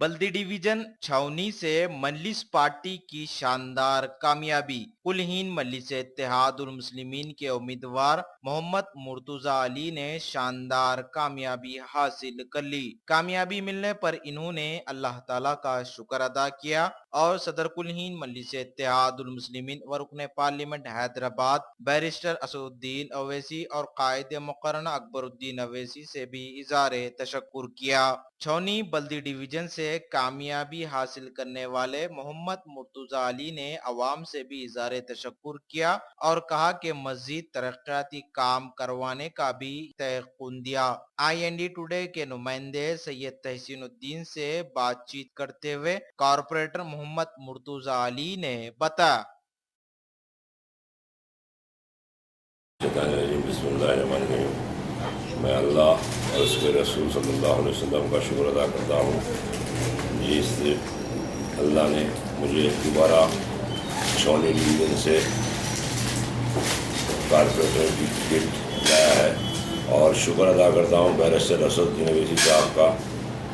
बल्दी division छावनी से मजलिस party की शानदार कामयाबी। कुलहीन मजलिस इत्तेहाद उल मुस्लिमीन के उम्मीदवार मोहम्मद मुर्तुजा अली ने शानदार कामयाबी हासिल कर ली। कामयाबी मिलने पर इन्होंने अल्लाह ताला का शुक्र अदा किया और सदर कुलहीन मजलिस इत्तेहाद उल मुस्लिमीन व रुकन पार्लियामेंट हैदराबाद बैरिस्टर असदुद्दीन अवैसी और कायद मुकर्रर अकबरुद्दीन अवैसी से भी इज़हार तशक्कुर किया। छौनी बल्दी डिवीजन से कामयाबी हासिल करने वाले मोहम्मद मुर्तुजा अली ने अवाम से भी इज़हार तशक्कुर किया और कहा कि मज़ीद तरक्याती काम करवाने का भी तयक़ुन दिया। IND टुडे के नुमाइंदे सैयद तहसीनुद्दीन से बातचीत करते हुए कॉरपोरेटर मोहम्मद मुर्तुजा अली ने बताया। मैं अल्लाह और उसके रसूल सल्लल्लाहु अलैहि वसल्लम का शुक्र अदा करता हूँ जिस अल्लाह ने मुझे दोबारा छौनी डिवीज़न से कॉरपोरेटर की टिकट लाया है और शुक्र अदा करता हूँ बैरिस्टर असदुद्दीन अवैसी साहब का,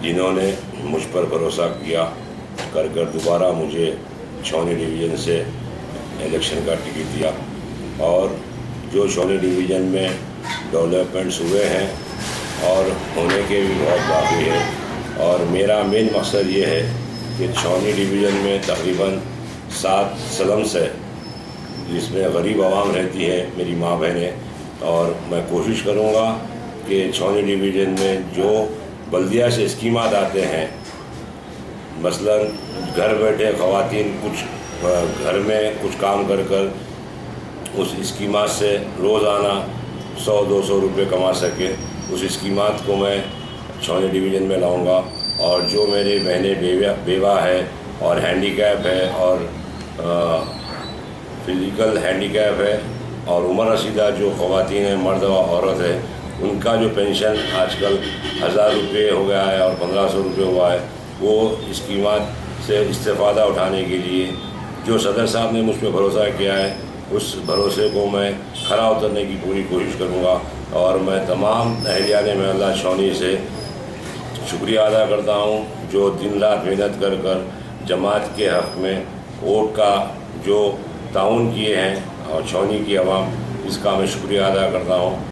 जिन्होंने मुझ पर भरोसा किया कर दोबारा मुझे छौनी डिवीज़न से इलेक्शन का टिकट दिया। और जो छौनी डिवीज़न में डेवलपमेंट्स हुए हैं और होने के भी बहुत बाकी है, और मेरा मेन मकसद ये है कि छौनी डिवीज़न में तकरीबन 7 स्लम्स है जिसमें गरीब आवाम रहती है, मेरी माँ बहनें, और मैं कोशिश करूँगा कि छौनी डिवीज़न में जो बल्दिया से स्कीमात आते हैं, मसलन घर बैठे ख़वातीन कुछ घर में कुछ काम कर उस स्कीमात से रोज़ाना 100-200 रुपये कमा सके, उस स्कीमात को मैं छौनी डिवीज़न में लाऊंगा। और जो मेरी बहनें बेवा है और हैंडीकैप है और फिज़िकल हैंडीकैप है और उम्र रसीदा जो ख़वातीन हैं, मर्द व औरत है, उनका जो पेंशन आजकल 1000 रुपये हो गया है और 1500 रुपये हुआ है, वो स्कीमात से इस्तेफ़ादा उठाने के लिए जो सदर साहब ने मुझ पर भरोसा किया है, उस भरोसे को मैं खरा उतरने की पूरी कोशिश करूँगा। और मैं तमाम अहलियान महल्ला छौनी से शुक्रिया अदा करता हूँ जो दिन रात मेहनत कर जमात के हक़ में वोट का जो ताउन किए हैं, और छौनी की आवाम, इसका मैं शुक्रिया अदा करता हूँ।